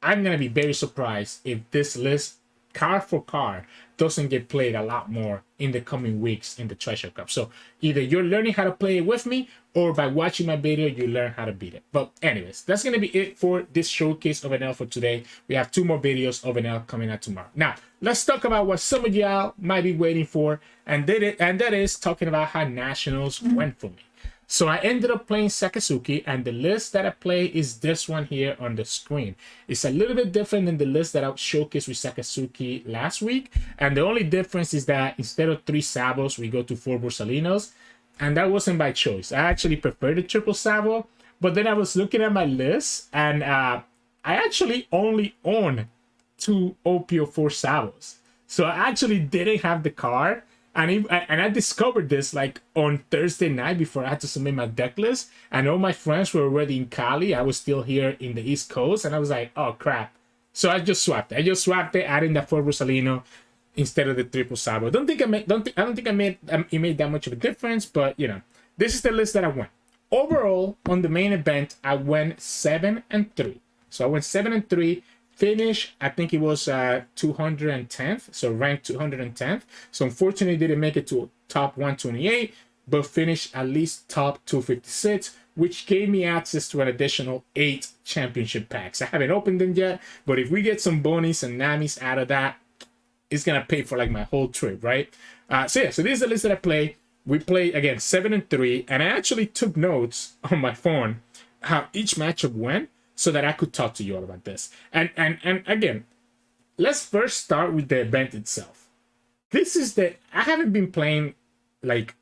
[SPEAKER 1] gonna be very surprised if this list card for card doesn't get played a lot more in the coming weeks in the Treasure Cup. So either you're learning how to play it with me, or by watching my video you learn how to beat it. But anyways, that's gonna be it for this showcase of Enel for today. We have 2 more videos of Enel coming out tomorrow. Now let's talk about what some of y'all might be waiting for, and that is talking about how nationals went for me. So I ended up playing Sakazuki, and the list that I play is this one here on the screen. It's a little bit different than the list that I showcased with Sakazuki last week, and the only difference is that instead of 3 Sabos, we go to 4 Borsalinos, and that wasn't by choice. I actually prefer the triple Sabo, but then I was looking at my list, and I actually only own 2 OP04 Sabos. So I actually didn't have the card. And I discovered this like on Thursday night before I had to submit my deck list. And all my friends were already in Cali. I was still here in the East Coast. And I was like, oh, crap. So I just swapped it. Adding that 4 Rosalino instead of the triple Sabo. I don't think it made that much of a difference. But, you know, this is the list that I went. Overall, on the main event, I went 7-3. So I went 7-3. Finish, I think it was 210th, so ranked 210th. So unfortunately didn't make it to top 128, but finished at least top 256, which gave me access to an additional 8 championship packs. I haven't opened them yet, but if we get some bonis and namis out of that, it's gonna pay for like my whole trip, right? So this is the list that I play. We play again 7-3, and I actually took notes on my phone how each matchup went, so that I could talk to you all about this. And again, let's first start with the event itself. I haven't been playing like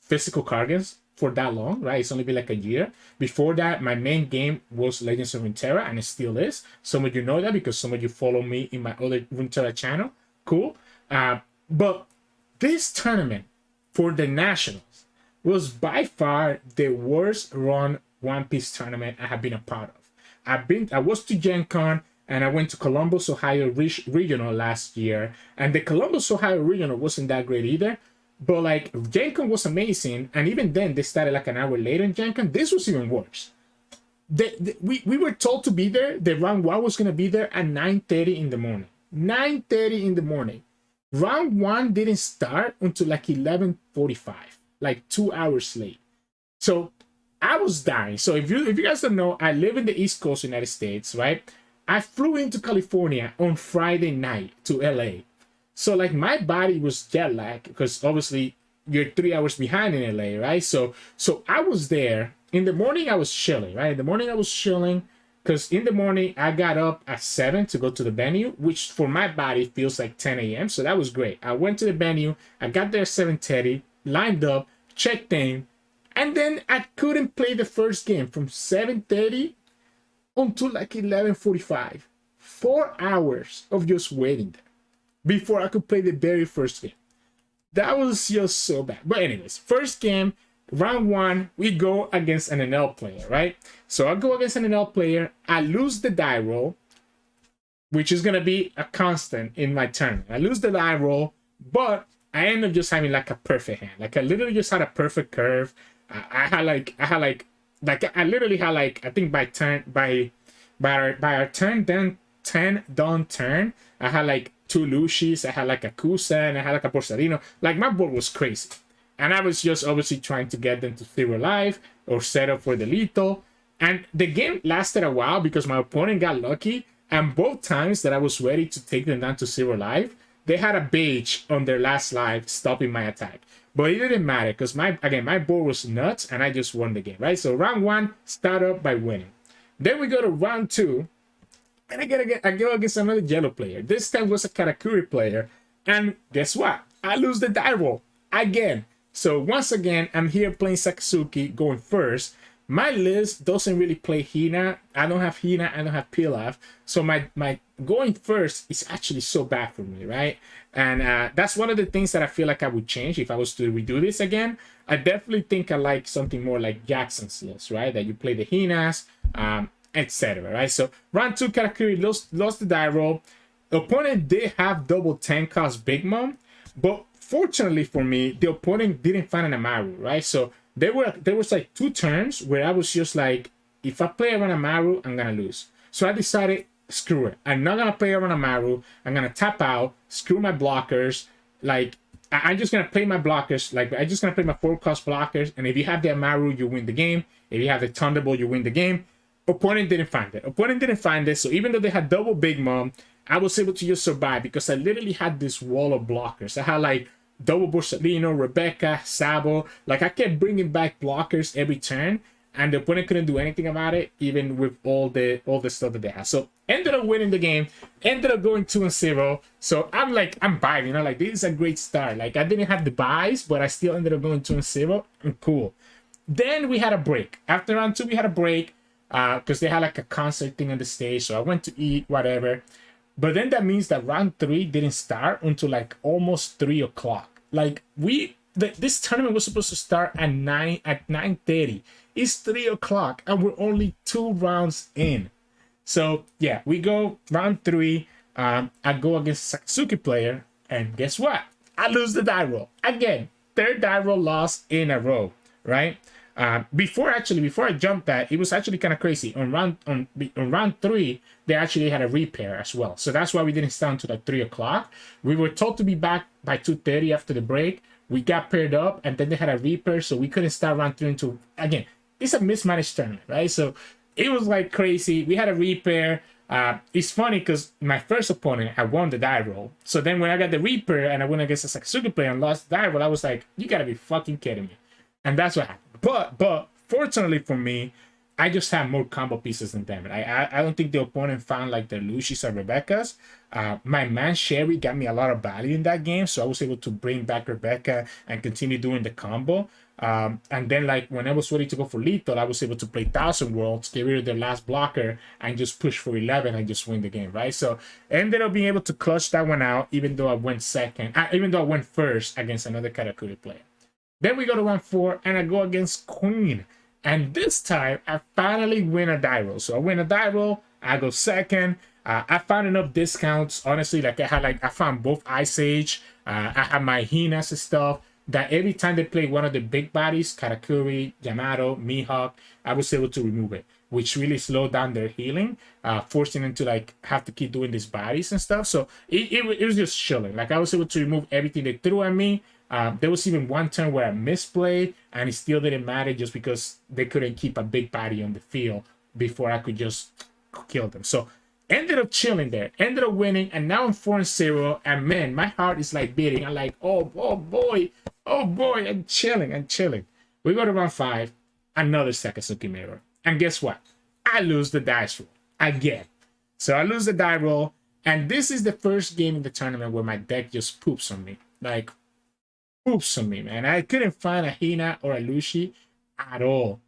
[SPEAKER 1] physical card games for that long, right? It's only been like a year. Before that, my main game was Legends of Runeterra, and it still is. Some of you know that because some of you follow me in my other Runeterra channel. Cool. But this tournament for the Nationals was by far the worst run One Piece tournament I have been a part of. I was to Gen Con, and I went to Columbus, Ohio Regional last year, and the Columbus, Ohio Regional wasn't that great either, but like Gen Con was amazing, and even then they started like an hour later in Gen Con. This was even worse. We were told to be there. The round 1 was going to be there at 9:30 in the morning. 9:30 in the morning. Round 1 didn't start until like 11:45, like 2 hours late. So I was dying. So if you guys don't know, I live in the East Coast United States, right? I flew into California on Friday night to LA. So like my body was jet lagged because obviously you're 3 hours behind in LA, right? So I was there. In the morning I was chilling, right? In the morning I was chilling because in the morning I got up at 7 to go to the venue, which for my body feels like 10 a.m. So that was great. I went to the venue. I got there at 7:30, lined up, checked in. And then I couldn't play the first game from 7:30 until like 11:45. 4 hours of just waiting there before I could play the very first game. That was just so bad. But anyways, first game, round 1, we go against an Enel player, right? So I go against an Enel player. I lose the die roll, which is going to be a constant in my tournament. I lose the die roll, but I end up just having like a perfect hand. Like I literally just had a perfect curve. I literally had like, I think by By our turn, then 10 dawn turn, I had like 2 Lushis, I had like a Kusa, and I had like a Porcelino. Like, my board was crazy. And I was just obviously trying to get them to 0 life or set up for the lethal. And the game lasted a while because my opponent got lucky. And both times that I was ready to take them down to 0 life, they had a Bege on their last life stopping my attack. But it didn't matter because my board was nuts and I just won the game, right? So round 1, start up by winning. Then we go to round 2. And I go against another yellow player. This time was a Katakuri player. And guess what? I lose the die roll again. So once again, I'm here playing Sakazuki, going first. My list doesn't really play Hina. I don't have Hina, I don't have Pilaf. So my going first is actually so bad for me, right? And that's one of the things that I feel like I would change if I was to redo this again. I definitely think I like something more like Jackson's list, right? That you play the Hinas, etc. Right? So round 2, Katakuri lost the die roll. The opponent did have double 10 cost Big Mom, but fortunately for me, the opponent didn't find an Amaru, right? So there was like 2 turns where I was just like, if I play around Amaru, I'm gonna lose. So I decided, screw it. I'm not gonna play around Amaru. I'm gonna tap out, screw my blockers. Like, I'm just gonna play my blockers. Like, I'm just gonna play my 4 cost blockers. And if you have the Amaru, you win the game. If you have the Thunderbolt, you win the game. Opponent didn't find it. So even though they had double Big Mom, I was able to just survive because I literally had this wall of blockers. I had like double Borsalino, Rebecca, Sabo. Like, I kept bringing back blockers every turn, and the opponent couldn't do anything about it, even with all the stuff that they had. So ended up winning the game, ended up going 2-0. So I'm vibing, you know, like, this is a great start. Like, I didn't have the buys, but I still ended up going 2-0. And cool. Then we had a break. After round 2, we had a break because they had like a concert thing on the stage. So I went to eat, whatever. But then that means that round 3 didn't start until like almost 3 o'clock. Like, this tournament was supposed to start at 9:30. It's 3 o'clock and we're only 2 rounds in. So yeah, we go round 3. I go against a Sakazuki player, and guess what? I lose the die roll again. 3rd die roll loss in a row, right? Before I jumped that, it was actually kind of crazy. On round 3, they actually had a repair as well. So that's why we didn't start until like 3 o'clock. We were told to be back by 2:30 after the break. We got paired up, and then they had a repair, so we couldn't start round 3 until, again, it's a mismanaged tournament, right? So it was like crazy. We had a repair. It's funny because my first opponent, I won the die roll. So then when I got the repair and I went against a Sakazuki player and lost the die roll, I was like, you gotta be fucking kidding me. And that's what happened. But fortunately for me, I just have more combo pieces than them. I don't think the opponent found like their Lucy's or Rebecca's. My man Sherry got me a lot of value in that game, so I was able to bring back Rebecca and continue doing the combo. And then like when I was ready to go for lethal, I was able to play 1,000 Worlds, get rid of their last blocker, and just push for 11 and just win the game, right? So I ended up being able to clutch that one out, even though I went first against another Katakuri player. Then we go to round 4, and I go against Queen. And this time, I finally win a die roll. So I win a die roll, I go second. I found enough discounts, honestly. Like, I found both Ice Age. I had my Hinas and stuff, that every time they play one of the big bodies, Katakuri, Yamato, Mihawk, I was able to remove it, which really slowed down their healing, forcing them to like have to keep doing these bodies and stuff. So it was just chilling. Like, I was able to remove everything they threw at me. There was even one turn where I misplayed, and it still didn't matter just because they couldn't keep a big body on the field before I could just kill them. So ended up chilling there, ended up winning, and now I'm 4-0. And man, my heart is like beating. I'm like, oh boy, I'm chilling. We go to round 5, another Sakazuki mirror, and guess what? I lose the dice roll again. So I lose the die roll, and this is the first game in the tournament where my deck just poops on me. Like, poops on me, man. I couldn't find a Hina or a Lucy at all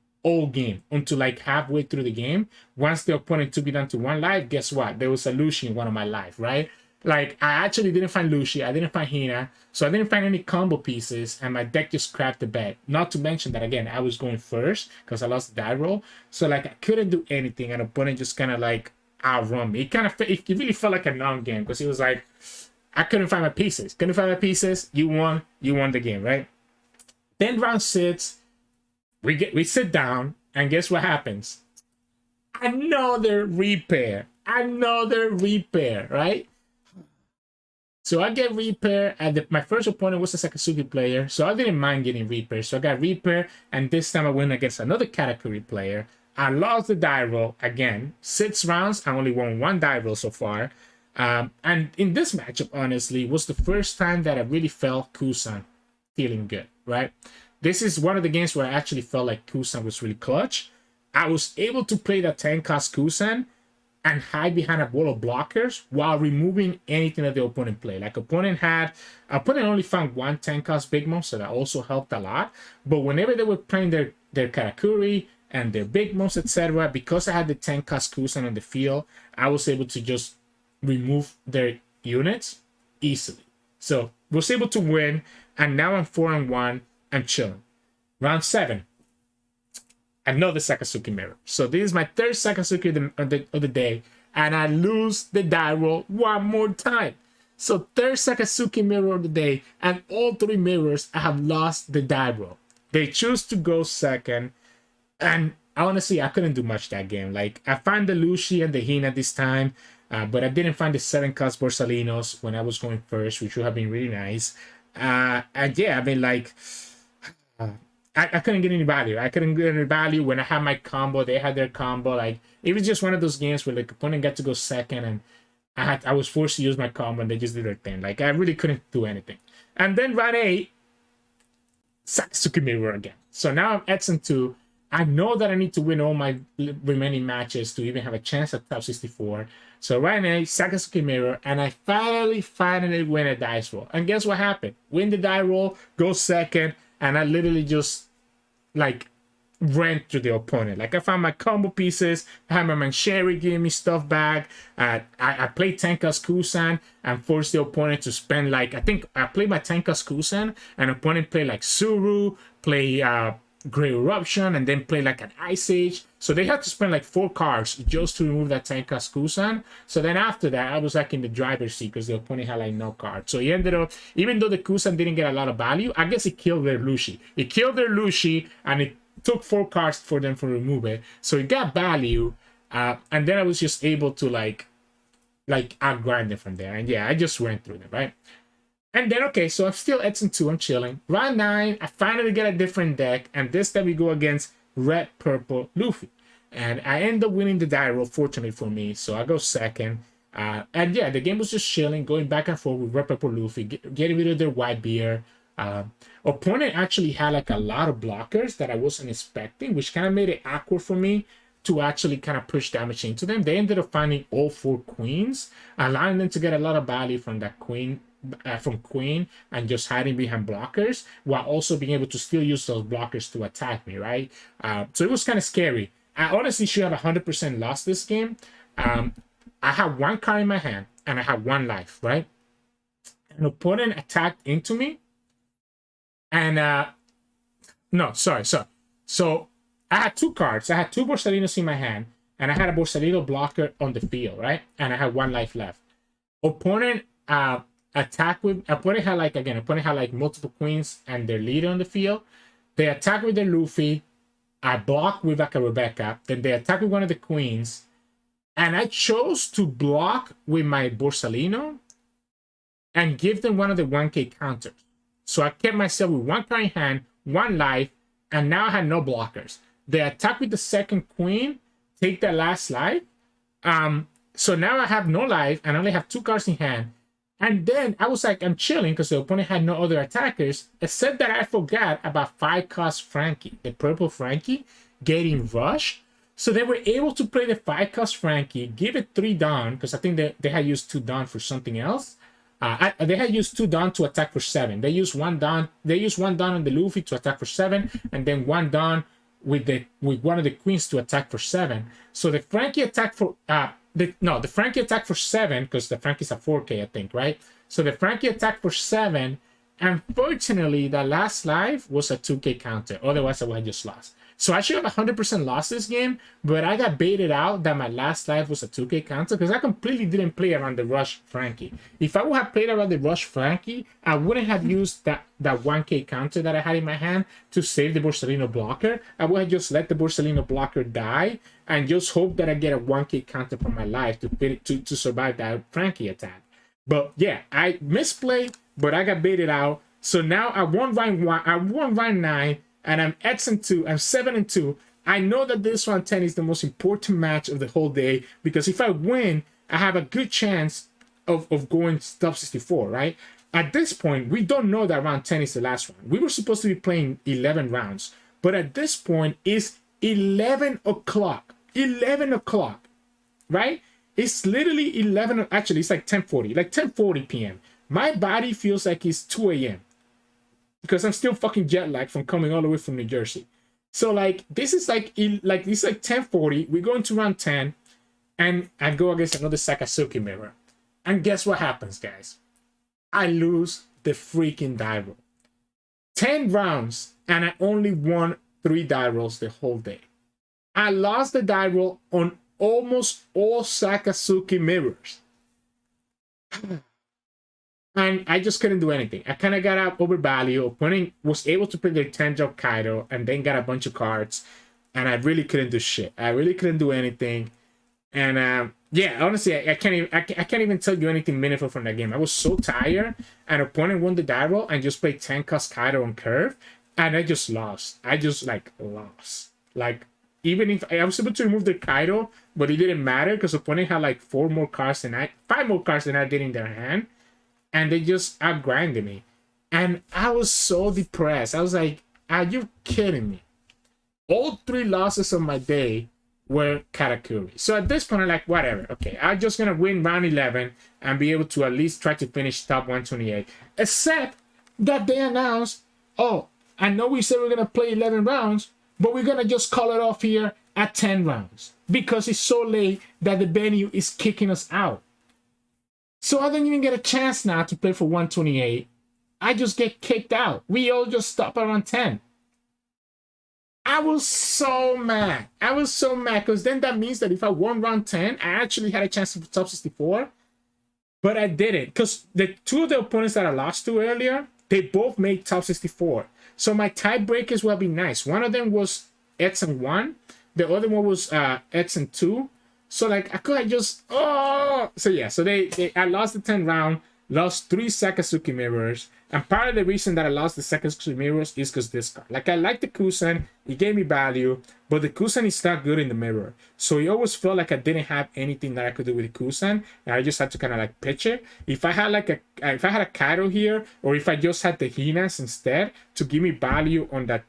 [SPEAKER 1] game until like halfway through the game. Once the opponent took me down to 1 life, guess what? There was a Lucy in one of my life, right? Like, I actually didn't find Lucy, I didn't find Hina, so I didn't find any combo pieces, and my deck just crapped the bed. Not to mention that, again, I was going first because I lost the die roll, so like I couldn't do anything, and the opponent just kind of like outrun me. It really felt like a non-game because it was like, I couldn't find my pieces. You won the game, right? Then round 6, we sit down, and guess what happens? Another repair. Another repair, right? So I get repair, and my first opponent was a Sakatsuki player, so I didn't mind getting repair. So I got repair, and this time I went against another Katakuri player. I lost the die roll again. 6 rounds, I only won 1 die roll so far. And in this matchup, honestly, was the first time that I really felt Kusan feeling good, right? This is one of the games where I actually felt like Kusan was really clutch. I was able to play the 10 cost Kusan and hide behind a wall of blockers while removing anything that the opponent played. Like opponent only found 1 10 cost big mom, so that also helped a lot. But whenever they were playing their Katakuri and their big moms, etc., because I had the 10 cost Kusan on the field, I was able to just remove their units easily. So was able to win, and now I'm 4-1. I'm chilling. Round 7. Another Sakatsuki Mirror. So this is my 3rd Sakatsuki of the day, and I lose the die roll 1 more time. So 3rd Sakatsuki Mirror of the day, and all 3 mirrors I have lost the die roll. They choose to go 2nd, and honestly I couldn't do much that game. Like I found the Lucy and the Hina this time, but I didn't find the 7 cost Borsalinos when I was going first, which would have been really nice. And yeah, I mean, like I couldn't get any value. I couldn't get any value when I had my combo. They had their combo. Like it was just one of those games where like opponent got to go 2nd, and I was forced to use my combo, and they just did their thing. Like I really couldn't do anything. And then round 8, Sakatsuki Mirror again. So now I'm Edson 2. I know that I need to win all my remaining matches to even have a chance at top 64. So right now, Sakatsuki Mirror, and I finally win a dice roll. And guess what happened? Win the die roll, go 2nd, and I literally just like ran through the opponent. Like I found my combo pieces, I had my Mancheri giving me stuff back. I played Tenka's Kusan and forced the opponent to spend like, I think I played my Tenka's Kusan, and opponent played like Suru, play Great Eruption, and then play like an Ice Age. So they had to spend like 4 cards just to remove that Tenka's Kusan. So then after that, I was like in the driver's seat because the opponent had like no card. So he ended up, even though the Kusan didn't get a lot of value, I guess it killed their Lucy. It killed their Lucy, and it took 4 cards for them to remove it. So it got value, and then I was just able to like outgrind it from there. And yeah, I just went through them, right? And then, okay, so I'm still Edson 2, I'm chilling. Round 9, I finally get a different deck, and this time we go against Red Purple Luffy. And I end up winning the die roll, fortunately for me, so I go 2nd. And yeah, the game was just chilling, going back and forth with Red Purple Luffy, getting rid of their white beer. Opponent actually had like a lot of blockers that I wasn't expecting, which kind of made it awkward for me to actually kind of push damage into them. They ended up finding all 4 queens, allowing them to get a lot of value from that queen. From queen and just hiding behind blockers while also being able to still use those blockers to attack me, right? So it was kind of scary. I honestly should have 100% lost this game. I had 1 card in my hand and I had 1 life, right? An opponent attacked into me, and no, sorry. So I had 2 cards. I had 2 Borsalinos in my hand, and I had a Borsalino blocker on the field, right? And I had 1 life left. Opponent opponent had like multiple queens and their leader on the field. They attack with their Luffy. I block with like a Rebecca. Then they attack with one of the queens, and I chose to block with my Borsalino and give them one of the 1k counters. So I kept myself with 1 card in hand, 1 life, and now I had no blockers. They attack with the 2nd queen, take their last life. So now I have no life and I only have 2 cards in hand. And then I was like, I'm chilling because the opponent had no other attackers, except that I forgot about 5 cost Frankie, the purple Frankie, getting rushed. So they were able to play the 5 cost Frankie, give it 3 Dawn, because I think they had used 2 Dawn for something else. They had used 2 Dawn to attack for 7. They used 1 Dawn. They used 1 Dawn on the Luffy to attack for 7, and then 1 Dawn with one of the queens to attack for 7. So the Frankie attacked for the Frankie attacked for 7 because the Frankie's a 4k, I think, right? So the Frankie attacked for 7. Unfortunately, the last life was a 2k counter. Otherwise, I would have just lost. So I should have 100% lost this game, but I got baited out that my last life was a 2K counter because I completely didn't play around the Rush Frankie. If I would have played around the Rush Frankie, I wouldn't have used that 1K counter that I had in my hand to save the Borsellino blocker. I would have just let the Borsellino blocker die and just hope that I get a 1K counter for my life to survive that Frankie attack. But yeah, I misplayed, but I got baited out. So now I won round 1, I won round 9, and I'm X2, I'm 7-2. I know that this round 10 is the most important match of the whole day because if I win, I have a good chance of going top 64, right? At this point, we don't know that round 10 is the last round. We were supposed to be playing 11 rounds, but at this point, it's 11 o'clock. 11 o'clock, right? It's literally 11, actually, it's like 10:40, like 10:40 p.m. My body feels like it's 2 a.m. because I'm still fucking jet lagged from coming all the way from New Jersey. So like this is like this is like 10:40. We go into round 10, and I go against another Sakasuki mirror. And guess what happens, guys? I lose the freaking die roll. 10 rounds, and I only won 3 die rolls the whole day. I lost the die roll on almost all Sakasuki mirrors. And I just couldn't do anything. I kind of got out overvalued. Opponent was able to play their 10-drop Kaido and then got a bunch of cards. And I really couldn't do shit. I really couldn't do anything. And yeah, honestly, I can't even tell you anything meaningful from that game. I was so tired. And opponent won the die roll and just played 10-cost Kaido on curve. And I just lost. I just like lost. Like, even if I was able to remove the Kaido, but it didn't matter because opponent had like 5 more cards than I did in their hand. And they just outgrinded me. And I was so depressed. I was like, are you kidding me? All 3 losses of my day were Katakuri. So at this point, I'm like, whatever. Okay, I'm just going to win round 11 and be able to at least try to finish top 128. Except that they announced, oh, I know we said we're going to play 11 rounds, but we're going to just call it off here at 10 rounds. Because it's so late that the venue is kicking us out. So I don't even get a chance now to play for 128. I just get kicked out. We all just stop around 10. I was so mad. I was so mad because then that means that if I won round 10, I actually had a chance for top 64. But I didn't because the 2 of the opponents that I lost to earlier, they both made top 64. So my tiebreakers would have been nice. One of them was X1. The other one was X2. So like I could have just so yeah, so I lost the 10th round, lost 3 Sakasuki mirrors, and part of the reason that I lost the Sakasuki mirrors is because this card. Like I like the Kusan, it gave me value, but the Kusan is not good in the mirror. So it always felt like I didn't have anything that I could do with the Kusan, and I just had to kind of like pitch it. If I had a Kaido here, or if I just had the Hinas instead to give me value on that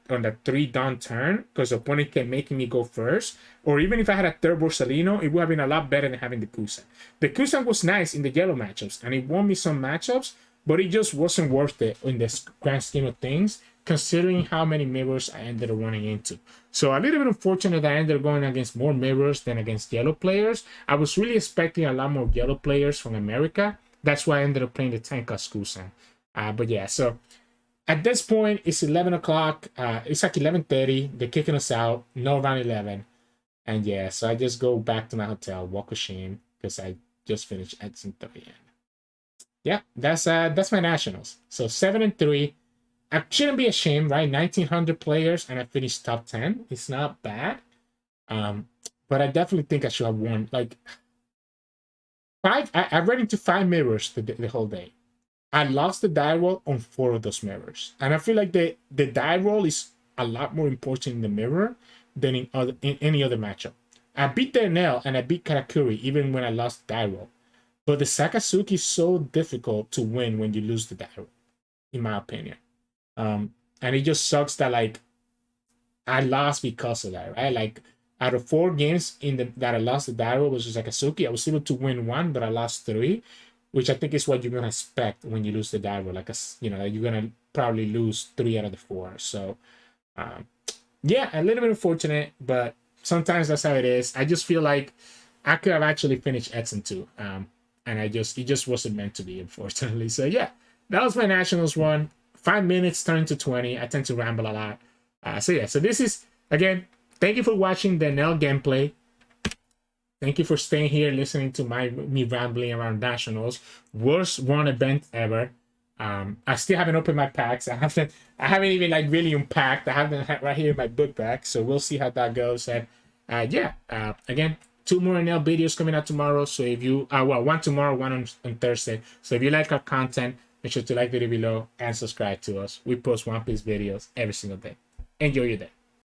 [SPEAKER 1] 3 down turn, because the opponent kept making me go first. Or even if I had a 3rd Borsellino, it would have been a lot better than having the Kusan. The Kusan was nice in the yellow matchups, and it won me some matchups, but it just wasn't worth it in the grand scheme of things, considering how many mirrors I ended up running into. So a little bit unfortunate that I ended up going against more mirrors than against yellow players. I was really expecting a lot more yellow players from America. That's why I ended up playing the Tenka Kusan. But yeah, so at this point, it's 11 o'clock. It's like 11:30. They're kicking us out. No round 11. And yeah, so I just go back to my hotel, walk of shame, because I just finished at 3. Yeah, that's my nationals. So 7-3. I shouldn't be ashamed, right? 1,900 players, and I finished top 10. It's not bad. But I definitely think I should have won. Like 5. I ran into 5 mirrors the whole day. I lost the die roll on 4 of those mirrors, and I feel like the die roll is a lot more important in the mirror than in any other matchup. I beat the Enel and I beat Katakuri even when I lost the die roll. But the Sakasuki is so difficult to win when you lose the die roll, in my opinion. And it just sucks that like I lost because of that, right? Like out of 4 games that I lost the die roll was just Sakasuki, I was able to win 1, but I lost 3, which I think is what you're gonna expect when you lose the die roll. Like you're gonna probably lose 3 out of the 4. So yeah, a little bit unfortunate, but sometimes that's how it is. I just feel like I could have actually finished X2. And it just wasn't meant to be, unfortunately. So yeah, that was my nationals run. 5 minutes turned to 20. I tend to ramble a lot. So yeah, so this is Again, thank you for watching the Enel gameplay. Thank you for staying here, listening to me rambling around nationals. Worst run event ever. I still haven't opened my packs. I haven't even like really unpacked. I haven't right here in my book bag. So we'll see how that goes. And yeah, again, 2 more Enel videos coming out tomorrow. So if you well, 1 tomorrow, 1 on Thursday. So if you like our content, make sure to like the video below and subscribe to us. We post One Piece videos every single day. Enjoy your day.